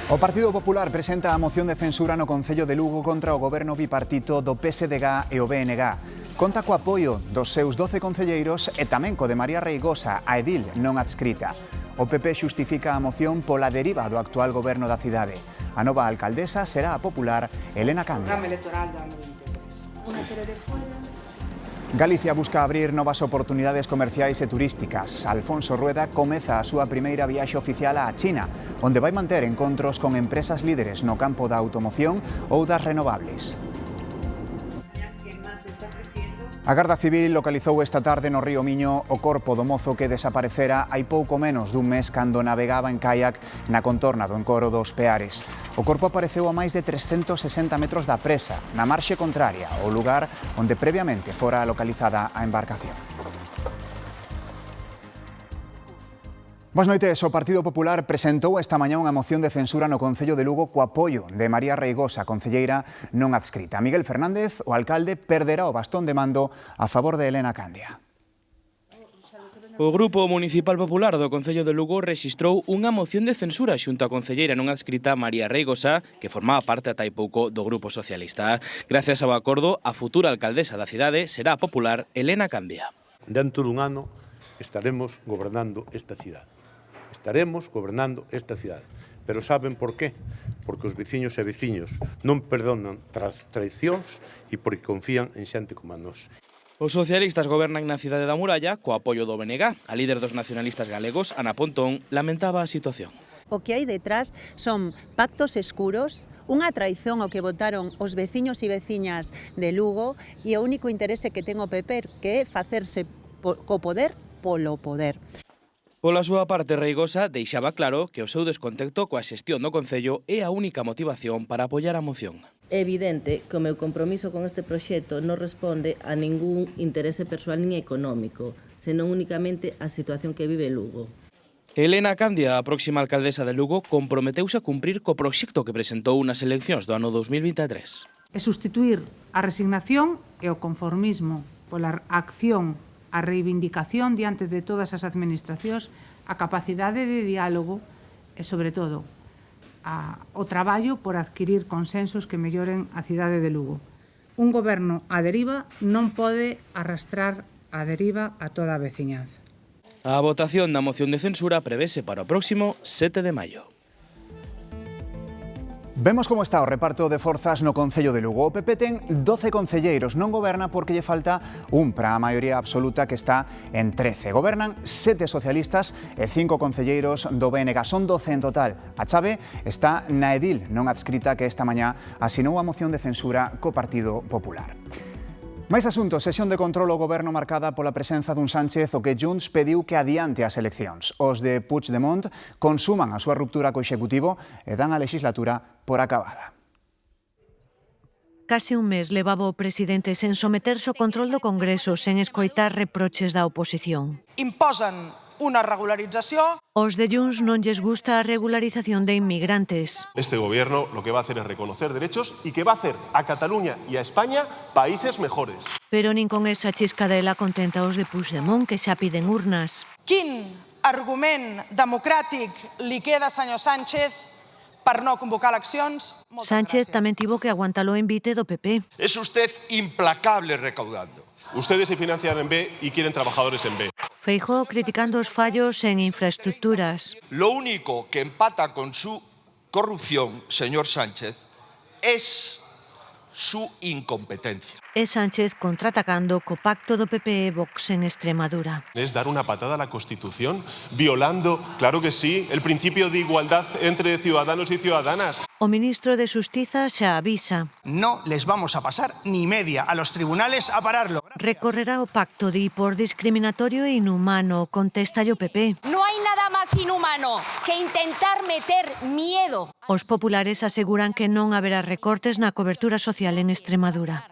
O Partido Popular presenta a moción de censura no Concello de Lugo contra o goberno bipartito do PSDG e o BNG. Conta co apoio dos seus 12 concelleiros e tamén co de María Reigosa, a edil non adscrita. O PP xustifica a moción pola deriva do actual goberno da cidade. A nova alcaldesa será a popular Elena Candia. Galicia busca abrir novas oportunidades comerciais e turísticas. Alfonso Rueda comeza a súa primeira viaxe oficial á China, onde vai manter encontros con empresas líderes no campo da automoción ou das renovables. A Garda Civil localizou esta tarde no río Miño o corpo do mozo que desaparecera hai pouco menos dun mes cando navegaba en caiac na contorna do encoro dos Peares. O corpo apareceu a máis de 360 metros da presa, na marxe contraria ao lugar onde previamente fora localizada a embarcación. Boas noites. O Partido Popular presentou esta mañá unha moción de censura no Concello de Lugo co apoio de María Reigosa, concelleira non adscrita. Miguel Fernández, o alcalde, perderá o bastón de mando a favor de Elena Candia. O Grupo Municipal Popular do Concello de Lugo rexistrou unha moción de censura xunto á concelleira non adscrita María Reigosa, que formaba parte ata hai pouco do Grupo Socialista. Gracias ao acordo, a futura alcaldesa da cidade será a popular Elena Candia. Dentro dun ano estaremos gobernando esta cidade. Estaremos gobernando esta cidade. Pero saben por qué? Porque os veciños e veciños non perdonan tras traicións e porque confían en xente como a nós. Os socialistas gobernan na cidade da Muralla co apoio do BNG. A líder dos nacionalistas galegos, Ana Pontón, lamentaba a situación. O que hai detrás son pactos escuros, unha traición ao que votaron os veciños e veciñas de Lugo e o único interese que ten o PP que é facerse co poder polo poder. Pola súa parte, Reigosa deixaba claro que o seu descontento coa xestión do Concello é a única motivación para apoiar a moción. É evidente que o meu compromiso con este proxecto non responde a ningún interese persoal nin económico, senón únicamente a situación que vive Lugo. Elena Candia, a próxima alcaldesa de Lugo, comprometeuse a cumprir co proxecto que presentou nas eleccións do ano 2023. E sustituir a resignación e o conformismo pola acción, a reivindicación diante de todas as administracións, a capacidade de diálogo e, sobre todo, o traballo por adquirir consensos que melloren a cidade de Lugo. Un goberno á deriva non pode arrastrar a deriva a toda a veciñanza. A votación da moción de censura prevese para o próximo 7 de maio. Vemos como está o reparto de forzas no Concello de Lugo. O PP ten 12 concelleiros, non goberna porque lle falta un para a maioría absoluta que está en 13. Gobernan 7 socialistas e 5 concelleiros do BNG. Son 12 en total. A chave está na edil non adscrita que esta mañá asinou a moción de censura co Partido Popular. Máis asuntos, sesión de control ao goberno marcada pola presenza dun Sánchez o que Junts pediu que adiante as eleccións. Os de Puigdemont consuman a súa ruptura co Executivo e dan a legislatura por acabada. Case un mes levaba o presidente sen someterse ao control do Congreso, sen escoitar reproches da oposición. Imposan unha regularització. Os de Junts non lles gusta a regularización de inmigrantes. Este gobierno lo que va a hacer es reconocer derechos y que va a hacer a Cataluña y a España países mejores. Pero nin con esa chiscadela contenta os de Puigdemont, que xa piden urnas. Quin argument democràtic li queda, senyor Sánchez, per no convocar eleccions? Sánchez tamén tivo que aguantar o envite do PP. Es usted implacable recaudando. Ustedes se financian en B y quieren trabajadores en B. Feijóo criticando os fallos en infraestructuras. Lo único que empata con su corrupción, señor Sánchez, es su incompetencia. E Sánchez contraatacando co pacto do PP e Vox en Extremadura. ¿Es dar una patada a la Constitución? Violando, claro que sí, el principio de igualdad entre ciudadanos y ciudadanas. O ministro de Xustiza xa avisa. No les vamos a pasar ni media a los tribunales a pararlo. Recorrerá o pacto di por discriminatorio e inhumano, contesta o PP. No hay nada más inhumano que intentar meter miedo. Os populares aseguran que non haberá recortes na cobertura social en Extremadura.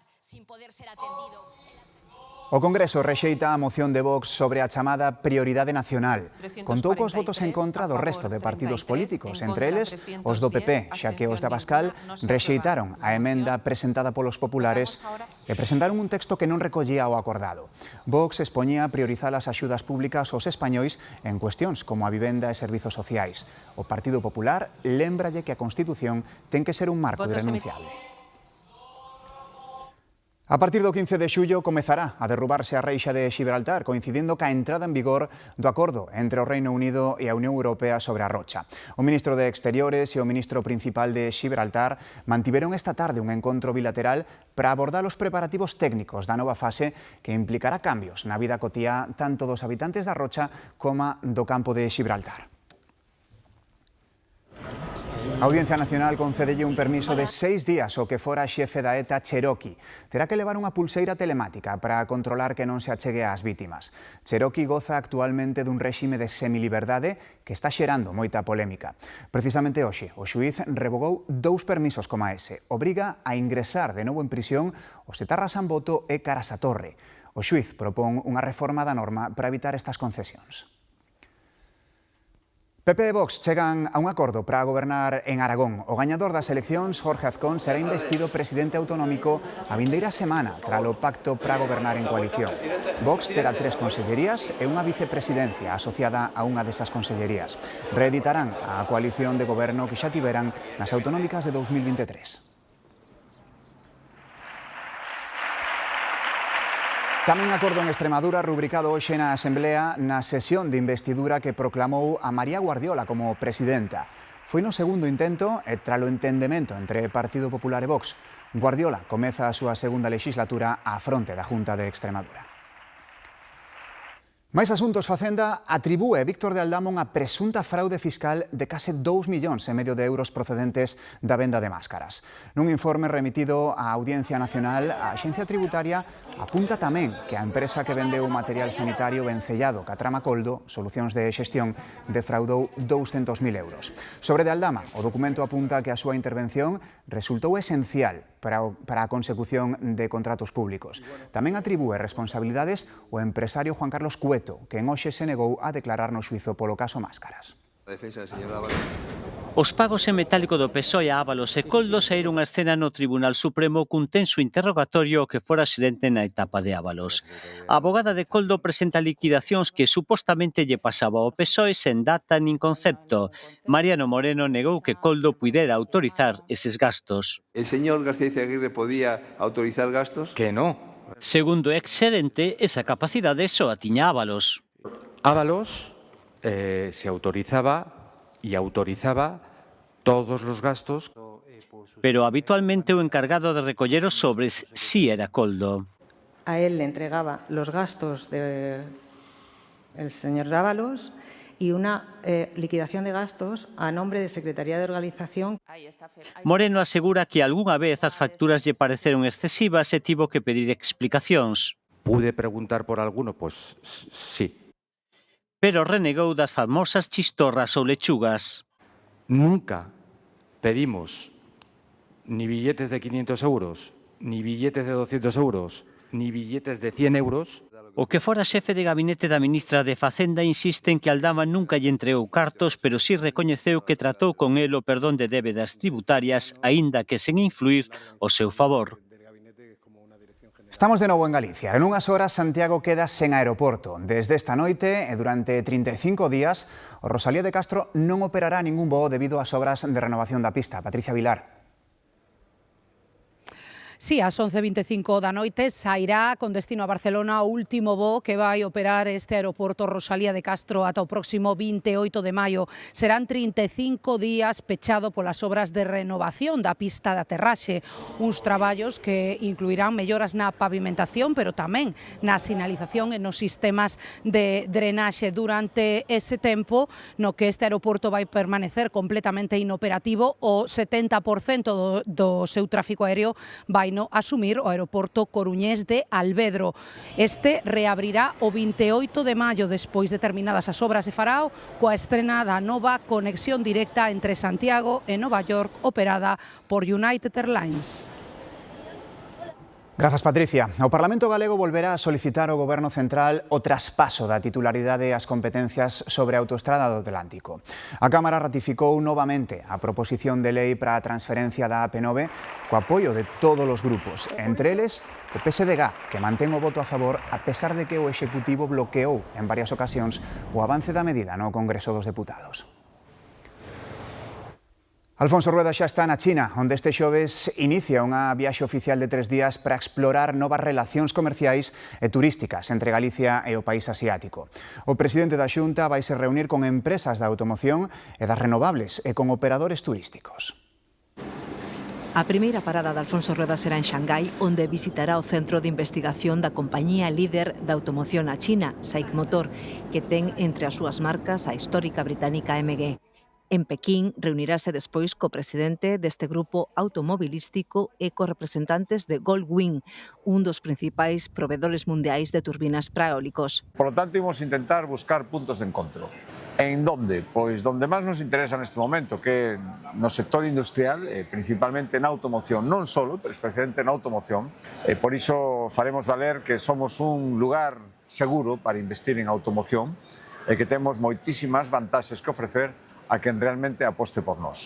O Congreso rexeita a moción de Vox sobre a chamada prioridade nacional. Contou cos votos en contra do resto de partidos políticos, entre eles os do PP, xa que os de Abascal rexeitaron a emenda presentada polos populares e presentaron un texto que non recollía o acordado. Vox expoñía priorizar as axudas públicas aos españois en cuestións como a vivenda e servizos sociais. O Partido Popular lembralle que a Constitución ten que ser un marco irrenunciable. A partir do 15 de xullo comezará a derrubarse a reixa de Xibraltar, coincidindo ca entrada en vigor do acordo entre o Reino Unido e a Unión Europea sobre a rocha. O ministro de Exteriores e o ministro principal de Xibraltar mantiveron esta tarde un encontro bilateral para abordar os preparativos técnicos da nova fase que implicará cambios na vida cotiá tanto dos habitantes da rocha como do campo de Xibraltar. A Audiencia Nacional concedelle un permiso de 6 días ao que fora xefe da ETA Cherokee. Terá que levar unha pulseira telemática para controlar que non se achegue ás vítimas. Cherokee goza actualmente dun réxime de semiliberdade que está xerando moita polémica. Precisamente hoxe, o xuíz revogou 2 permisos como ese. Obriga a ingresar de novo en prisión os etarras Samboto e Carasa Torre. O xuíz propón unha reforma da norma para evitar estas concesións. PP e Vox chegan a un acordo para gobernar en Aragón. O gañador das eleccións, Jorge Azcón, será investido presidente autonómico a vindeira semana tras o pacto para gobernar en coalición. Vox terá 3 consellerías e unha vicepresidencia asociada a unha desas consellerías. Reeditarán a coalición de goberno que xa tiveran nas autonómicas de 2023. Tamén acordo en Extremadura rubricado hoxe na Asamblea na sesión de investidura que proclamou a María Guardiola como presidenta. Foi no segundo intento e tralo entendemento entre Partido Popular e Vox. Guardiola comeza a súa segunda legislatura á fronte da Junta de Extremadura. Máis asuntos, Facenda atribúe Víctor de Aldama unha presunta fraude fiscal de case 2,5 millóns de euros procedentes da venda de máscaras. Nun informe remitido á Audiencia Nacional, a Axencia Tributaria apunta tamén que a empresa que vendeu o material sanitario vencellado ca trama Coldo, Solucións de Xestión, defraudou 200.000 euros. Sobre de Aldama, o documento apunta que a súa intervención resultou esencial para a consecución de contratos públicos. Tamén atribúe responsabilidades o empresario Juan Carlos Cueto, que en hoxe se negou a declarar no xuizo polo caso Máscaras. Os pagos en metálico do PSOE a Ábalos e Coldo saíron a escena no Tribunal Supremo cun tenso interrogatorio que fora xerente na etapa de Ábalos. A abogada de Coldo presenta liquidacións que supostamente lle pasaba ao PSOE sen data nin concepto. Mariano Moreno negou que Coldo puidera autorizar eses gastos. ¿El señor García Izaguirre podía autorizar gastos? Que no. Segundo o ex-xerente, esa capacidade só a tiña Ábalos. Ábalos se autorizaba y autorizaba todos los gastos. Pero habitualmente o encargado de recoller os sobres sí era Coldo. A él le entregaba los gastos del señor Ábalos y una liquidación de gastos a nombre de Secretaría de Organización. Moreno asegura que algunha vez as facturas lle pareceron excesivas e tivo que pedir explicacións. ¿Pude preguntar por alguno? Pues sí. Pero renegou das famosas chistorras ou lechugas. Nunca pedimos ni billetes de 500 euros, ni billetes de 200 euros, ni billetes de 100 euros. O que fora xefe de gabinete da ministra de Facenda insiste en que Aldama nunca lle entregou cartos, pero sí recoñeceu que tratou con el o perdón de débedas tributarias, aínda que sen influir o seu favor. Estamos de novo en Galicia. En unhas horas, Santiago queda sen aeroporto. Desde esta noite e durante 35 días, o Rosalía de Castro non operará ningún voo debido ás obras de renovación da pista. Patricia Vilar. Sí, ás 11:25 da noite sairá con destino a Barcelona o último voo que vai operar este aeroporto Rosalía de Castro ata o próximo 28 de maio. Serán 35 días pechado polas obras de renovación da pista de aterraxe, uns traballos que incluirán melloras na pavimentación, pero tamén na sinalización e nos sistemas de drenaxe. Durante ese tempo no que este aeroporto vai permanecer completamente inoperativo, o 70% do seu tráfico aéreo vai no asumir o aeroporto coruñés de Alvedro. Este reabrirá o 28 de maio despois de terminadas as obras e farao coa estrena da nova conexión directa entre Santiago e Nova York operada por United Airlines. Grazas, Patricia. O Parlamento galego volverá a solicitar ao Goberno Central o traspaso da titularidade ás competencias sobre a autoestrada do Atlántico. A Cámara ratificou novamente a proposición de lei para a transferencia da AP9 co apoio de todos os grupos, entre eles o PSDG, que mantén o voto a favor a pesar de que o Executivo bloqueou en varias ocasións o avance da medida no Congreso dos Deputados. Alfonso Rueda xa está na China, onde este xoves inicia unha viaxe oficial de 3 días para explorar novas relacións comerciais e turísticas entre Galicia e o país asiático. O presidente da Xunta vai se reunir con empresas da automoción e das renovables e con operadores turísticos. A primeira parada de Alfonso Rueda será en Xangai, onde visitará o centro de investigación da compañía líder da automoción a China, SAIC Motor, que ten entre as súas marcas a histórica británica AMG. En Pequín reunirase despois co presidente deste grupo automobilístico e co representantes de Goldwing, un dos principais provedores mundiais de turbinas para eólicos. Por lo tanto, imos intentar buscar puntos de encontro. En donde? Pois donde máis nos interesa neste momento, que no sector industrial, principalmente na automoción, non solo, pero especialmente na automoción. Por iso faremos valer que somos un lugar seguro para investir en automoción e que temos moitísimas vantaxes que ofrecer a quen realmente aposte por nós.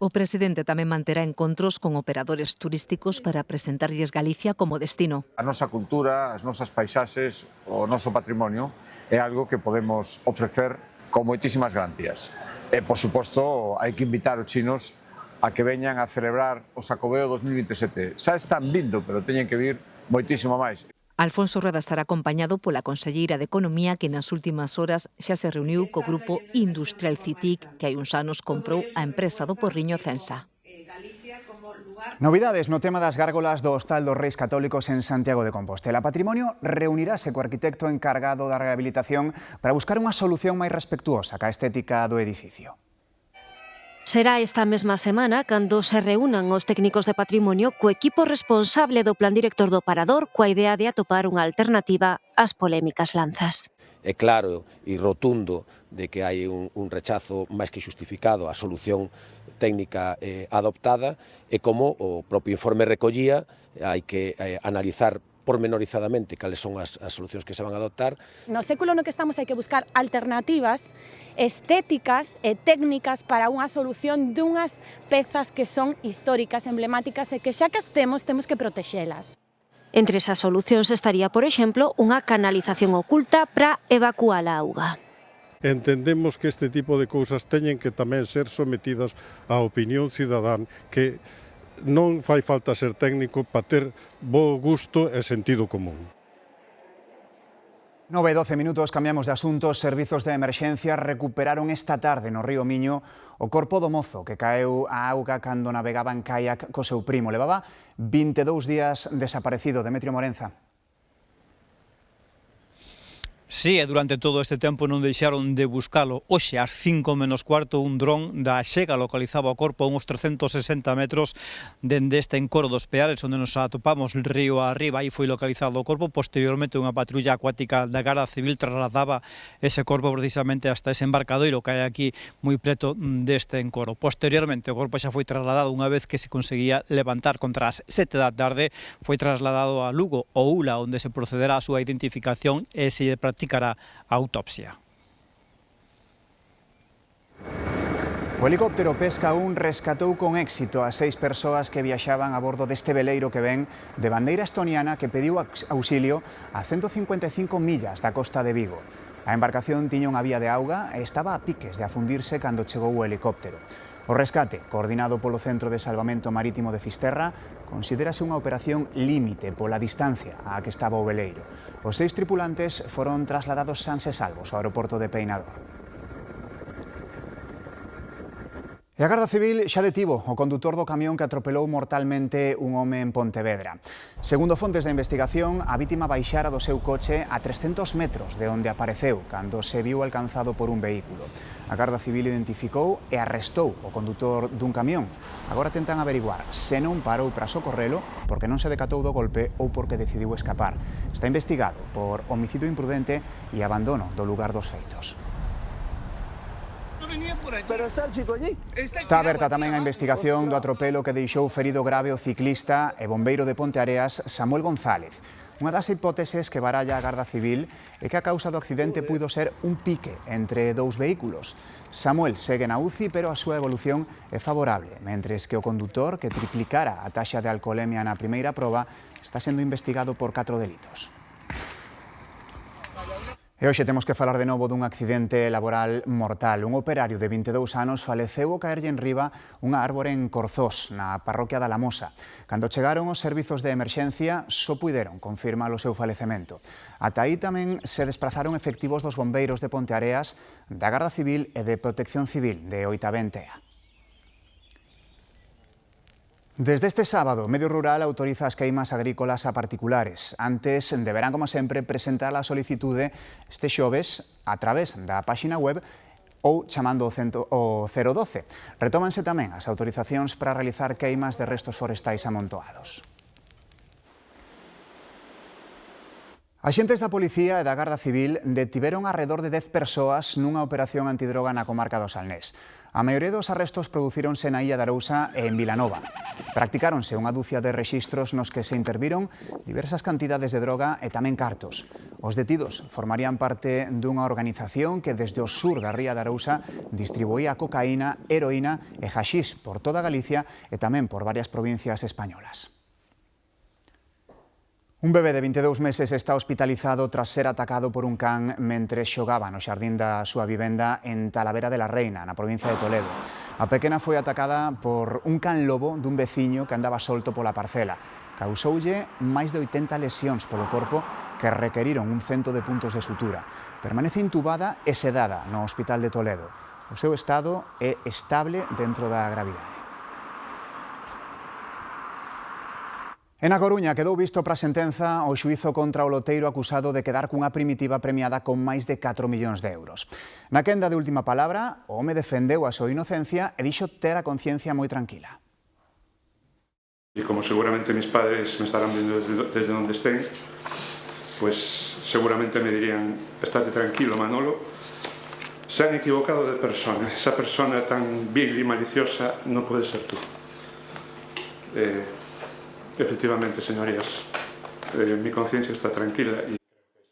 O presidente tamén manterá encontros con operadores turísticos para presentarlles Galicia como destino. A nosa cultura, as nosas paisaxes, o noso patrimonio é algo que podemos ofrecer con moitísimas garantías. E, por suposto, hai que invitar os chinos a que veñan a celebrar o Xacobeo 2027. Xa están vindo, pero teñen que vir moitísimo máis. Alfonso Rueda estará acompañado pola conselleira de Economía, que nas últimas horas xa se reuniu co grupo Industrial Citic, que hai uns anos comprou a empresa do Porriño Censa. Novidades no tema das gárgolas do Hostal dos Reis Católicos en Santiago de Compostela. Patrimonio reunirase co arquitecto encargado da rehabilitación para buscar unha solución máis respectuosa ca estética do edificio. Será esta mesma semana cando se reúnan os técnicos de patrimonio co equipo responsable do plan director do Parador coa idea de atopar unha alternativa ás polémicas lanzas. É claro e rotundo de que hai un rechazo máis que justificado á solución técnica adoptada e como o propio informe recollía, hai que analizar pormenorizadamente cales son as solucións que se van a adoptar. No século no que estamos hai que buscar alternativas estéticas e técnicas para unha solución dunhas pezas que son históricas, emblemáticas e que xa que as temos que protexelas. Entre esas solucións estaría, por exemplo, unha canalización oculta para evacuar a auga. Entendemos que este tipo de cousas teñen que tamén ser sometidas á opinión cidadán, que non fai falta ser técnico para ter bo gusto e sentido común. 9:12 minutos, cambiamos de asuntos. Servizos de emerxencia recuperaron esta tarde no río Miño o corpo do mozo que caeu á auga cando navegaba en caiac co seu primo. Levaba 22 días desaparecido. Demetrio Morenza. Sí, e durante todo este tempo non deixaron de buscalo. Hoxe, ás 5:45, un dron da Xega localizaba o corpo a uns 360 metros dende este encoro dos Peares, onde nos atopamos río arriba. Aí foi localizado o corpo. Posteriormente, unha patrulla acuática da Garda Civil trasladaba ese corpo precisamente hasta ese embarcadoiro que hai aquí moi preto deste encoro. Posteriormente, o corpo xa foi trasladado unha vez que se conseguía levantar contra as 7 da tarde. Foi trasladado a Lugo, o ULA, onde se procederá a súa identificación e se practicará a autopsia. O helicóptero Pesca 1 rescatou con éxito a 6 persoas que viaxaban a bordo deste veleiro que ven de bandeira estoniana que pediu auxilio a 155 millas da costa de Vigo. A embarcación tiña unha vía de auga e estaba a piques de afundirse cando chegou o helicóptero. O rescate, coordinado polo Centro de Salvamento Marítimo de Fisterra, considérase unha operación límite pola distancia á que estaba o veleiro. Os 6 tripulantes foron trasladados sans e salvos ao aeroporto de Peinador. E a Garda Civil xa detivo o condutor do camión que atropelou mortalmente un home en Pontevedra. Segundo fontes da investigación, a vítima baixara do seu coche a 300 metros de onde apareceu cando se viu alcanzado por un vehículo. A Garda Civil identificou e arrestou o condutor dun camión. Agora tentan averiguar se non parou para socorrelo porque non se decatou do golpe ou porque decidiu escapar. Está investigado por homicidio imprudente e abandono do lugar dos feitos. Pero está el chico allí. Está aberta tamén a investigación do atropelo que deixou ferido grave o ciclista e bombeiro de Ponteareas Samuel González. Unha das hipóteses que baralla a Garda Civil é que a causa do accidente puido ser un pique entre dous vehículos. Samuel segue na UCI, pero a súa evolución é favorable, mentres que o condutor, que triplicara a taxa de alcoholemia na primeira proba, está sendo investigado por 4 delitos. E hoxe temos que falar de novo dun accidente laboral mortal. Un operario de 22 anos faleceu ao caerlle en riba unha árbore en Corzós, na parroquia da Lamosa. Cando chegaron os servizos de emerxencia, só puideron confirmar o seu falecemento. Ata aí tamén se desprazaron efectivos dos bombeiros de Ponteareas, da Garda Civil e de Protección Civil de Oitabentea. Desde este sábado, Medio Rural autoriza as queimas agrícolas a particulares. Antes deberán, como sempre, presentar a solicitude este xoves a través da páxina web ou chamando o 012. Retómanse tamén as autorizacións para realizar queimas de restos forestais amontoados. Axentes da Policía e da Garda Civil detiveron arredor de 10 persoas nunha operación antidroga na comarca do Salnés. A maioría dos arrestos producíronse na Illa de Arousa e en Vilanova. Practicáronse unha dúcia de rexistros nos que se interviron diversas cantidades de droga e tamén cartos. Os detidos formarían parte dunha organización que desde o sur da ría de Arousa distribuía cocaína, heroína e haxix por toda Galicia e tamén por varias provincias españolas. Un bebé de 22 meses está hospitalizado tras ser atacado por un can mentre xogaba no xardín da súa vivenda en Talavera de la Reina, na provincia de Toledo. A pequena foi atacada por un can lobo dun veciño que andaba solto pola parcela. Causoulle máis de 80 lesións polo corpo que requeriron un 100 de puntos de sutura. Permanece intubada e sedada no Hospital de Toledo. O seu estado é estable dentro da gravidade. En A Coruña quedou visto para a sentenza o xuízo contra o loteiro acusado de quedar cunha primitiva premiada con máis de 4 millóns de euros. Na quenda de última palabra, o home defendeu a súa inocencia e dixo ter a conciencia moi tranquila. Y como seguramente mis padres me estarán viendo desde donde estén, pues seguramente me dirían, estate tranquilo, Manolo, se han equivocado de persona. Esa persona tan vil y maliciosa no puede ser tú. Efectivamente, señorías, mi conciencia está tranquila.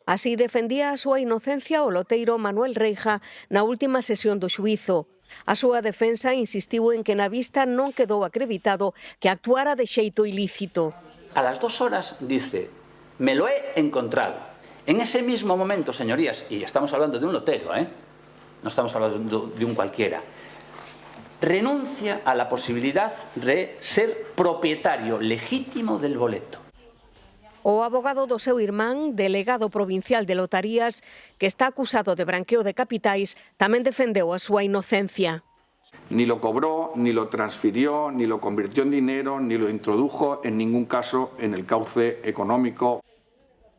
Así defendía a súa inocencia o loteiro Manuel Reija na última sesión do xuízo. A súa defensa insistiu en que na vista non quedou acreditado que actuara de xeito ilícito. A las 2 horas dice, me lo he encontrado. En ese mismo momento, señorías, y estamos hablando de un lotero, no estamos hablando de un cualquiera, renuncia a la posibilidad de ser propietario legítimo del boleto. O abogado do seu irmán, delegado provincial de lotarías, que está acusado de branqueo de capitais, tamén defendeu a súa inocencia. Ni lo cobró, ni lo transfirió, ni lo convirtió en dinero, ni lo introdujo en ningún caso en el cauce económico.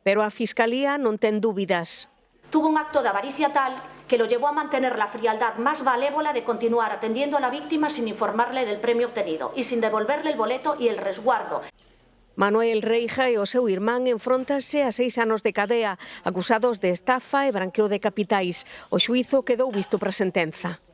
Pero a Fiscalía non ten dúbidas. Tuvo un acto de avaricia tal que lo llevó a mantener la frialdad más malévola de continuar atendiendo a la víctima sin informarle del premio obtenido y sin devolverle el boleto y el resguardo. Manuel Reija e o seu irmán enfróntanse a 6 anos de cadea, acusados de estafa e branqueo de capitais. O xuízo quedou visto para sentenza.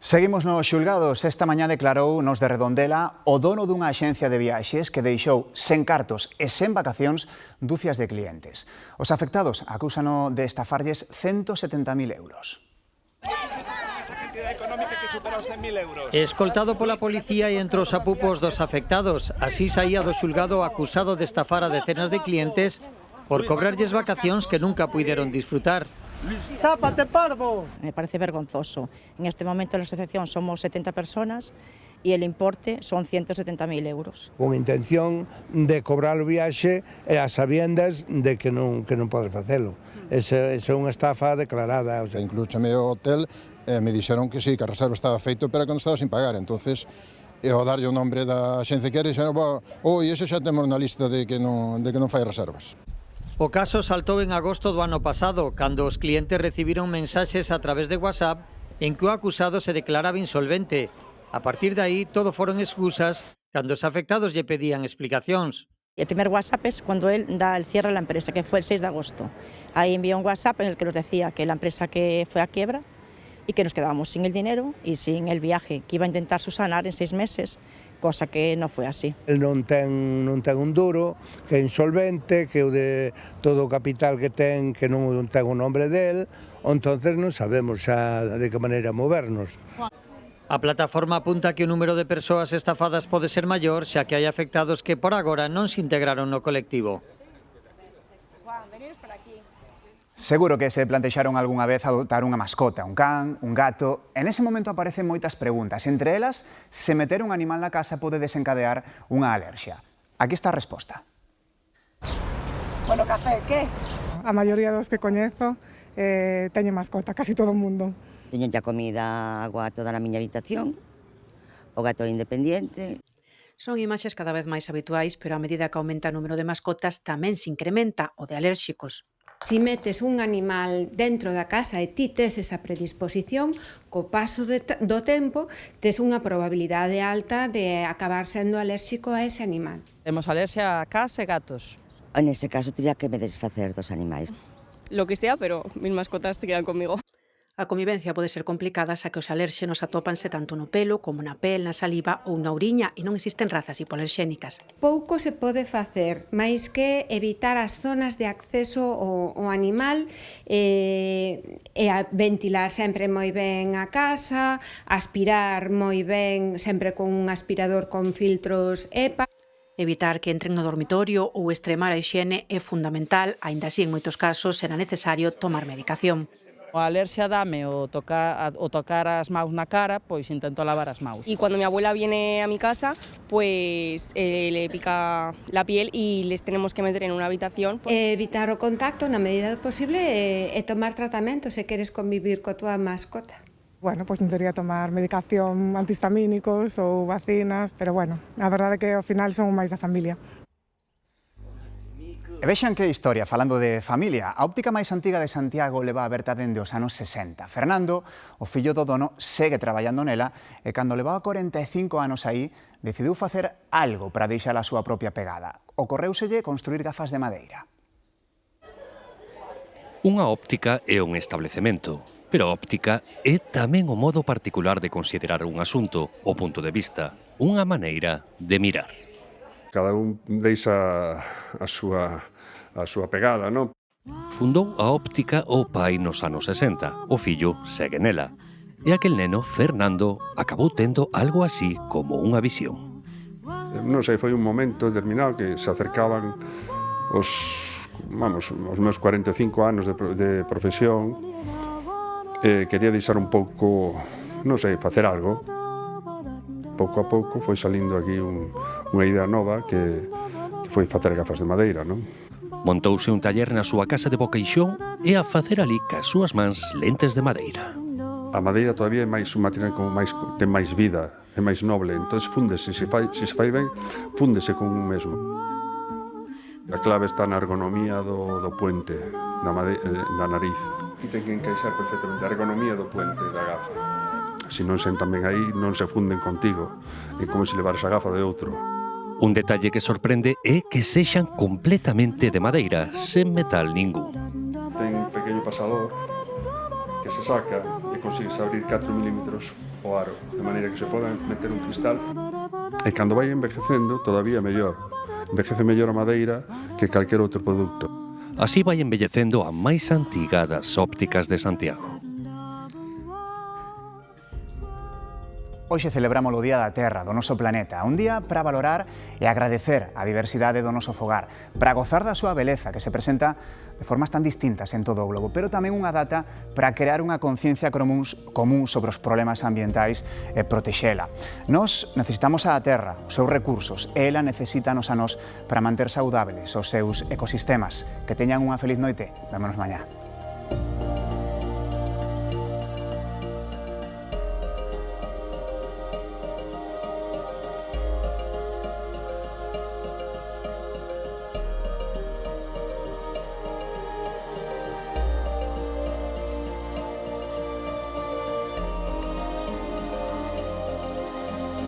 Seguimos nos xulgados. Esta mañá declarou nos de Redondela o dono dunha axencia de viaxes que deixou sen cartos e sen vacacións dúcias de clientes. Os afectados acúsano de estafarlles 170.000 euros. Escoltado pola policía e entre os apupos dos afectados, así saía do xulgado acusado de estafar a decenas de clientes por cobrarlles vacacións que nunca puideron disfrutar. ¡Tápate, parvo! Me parece vergonzoso. En este momento en la asociación somos 70 personas y el importe son 170.000 euros. Con intención de cobrar o viaxe e a sabiendas de que non podes facelo. Esa é unha estafa declarada. O sea, incluso chamei ao hotel e me dixeron que sí, que a reserva estaba feito, pero que non estaba sin pagar. Entonces, ao darlle o nombre da xencia que era, dixeron, oi, ese xa temos na lista de que non fai reservas. O caso saltou en agosto do ano pasado, cando os clientes recibiron mensaxes a través de WhatsApp en que o acusado se declaraba insolvente. A partir de aí, todo foron excusas cando os afectados lle pedían explicacións. El primer WhatsApp es cuando él da el cierre a la empresa, que fue el 6 de agosto. Ahí envió un WhatsApp en el que nos decía que la empresa que fue a quiebra y que nos quedábamos sin el dinero y sin el viaje que iba a intentar subsanar en 6 meses, cosa que non foi así. El non ten un duro, que é insolvente, que o de todo o capital que ten non ten o nombre del, entonces non sabemos xa de que maneira movernos. A plataforma apunta que o número de persoas estafadas pode ser maior, xa que hai afectados que por agora non se integraron no colectivo. Seguro que se plantexaron algunha vez adoptar unha mascota, un can, un gato. En ese momento aparecen moitas preguntas. Entre elas, se meter un animal na casa pode desencadear unha alerxia. Aquí está a resposta. Bueno, café, que? A maioría dos que coñezo teñen mascota, casi todo o mundo. Teño ya comida, agua, toda na miña habitación. O gato é independiente. Son imaxes cada vez máis habituais, pero a medida que aumenta o número de mascotas tamén se incrementa o de alérxicos. Si metes un animal dentro da casa e ti tes esa predisposición, co paso do tempo tes unha probabilidade alta de acabar sendo alérxico a ese animal. Temos alerxia a cas e gatos. En ese caso, teria que me desfacer dos animais. Lo que sea, pero mis mascotas se quedan conmigo. A convivencia pode ser complicada xa que os alérxenos atópanse tanto no pelo como na pel, na saliva ou na uriña e non existen razas hipoalerxénicas. Pouco se pode facer, máis que evitar as zonas de acceso ao animal e ventilar sempre moi ben a casa, aspirar moi ben sempre con un aspirador con filtros EPA. Evitar que entren no dormitorio ou extremar a hixiene é fundamental, aínda así en moitos casos será necesario tomar medicación. A alerxia dame o tocar as maus na cara, pois intento lavar as maus. Y cuando mi abuela viene a mi casa, pues le pica la piel y les tenemos que meter en una habitación. Evitar o contacto na medida do posible e tomar tratamento se queres convivir coa tua mascota. Bueno, pues non sería tomar medicación antihistamínicos ou vacinas, pero bueno, a verdade é que ao final son máis da familia. E vexan que historia, falando de familia. A óptica máis antiga de Santiago leva aberta dende os anos 60. Fernando, o fillo do dono, segue traballando nela e cando levaba 45 anos aí, decidiu facer algo para deixar a súa propia pegada. Ocorreuselle construir gafas de madeira. Unha óptica é un establecemento, pero a óptica é tamén o modo particular de considerar un asunto, o punto de vista, unha maneira de mirar. Cada un deixa a súa pegada, non? Fundou a óptica o pai nos anos 60, o fillo segue nela. E aquel neno, Fernando, acabou tendo algo así como unha visión. Non sei, foi un momento determinado que se acercaban os meus 45 anos de profesión e quería deixar un pouco, non sei, facer algo. Pouco a pouco foi salindo aquí unha idea nova que foi facer gafas de madeira, non? Montouse un taller na súa casa de Boqueixón e a facer ali cas súas mans lentes de madeira. A madeira todavía é máis un material como ten máis vida, é máis noble, entón fúndese, se fai ben, fúndese con un mesmo. A clave está na ergonomía do puente, da nariz. Ten que encaixar perfectamente a ergonomía do puente da gafa. Se non sentan ben aí, non se funden contigo. É como se levares a gafa de outro. Un detalle que sorprende é que sexan completamente de madeira, sen metal ningún. Ten un pequeno pasador que se saca e consigues abrir 4 milímetros o aro, de maneira que se podan meter un cristal. E cando vai envejecendo, todavía mellor. Envejece mellor a madeira que calquer outro produto. Así vai envellecendo a máis antiga das ópticas de Santiago. Hoxe celebramos o Día da Terra, do noso planeta. Un día para valorar e agradecer a diversidade do noso fogar, para gozar da súa beleza que se presenta de formas tan distintas en todo o globo, pero tamén unha data para crear unha conciencia común sobre os problemas ambientais e protexela. Nós necesitamos a Terra, os seus recursos, e ela necesítanos a nós para manter saudables os seus ecosistemas. Que teñan unha feliz noite. Vémonos mañá.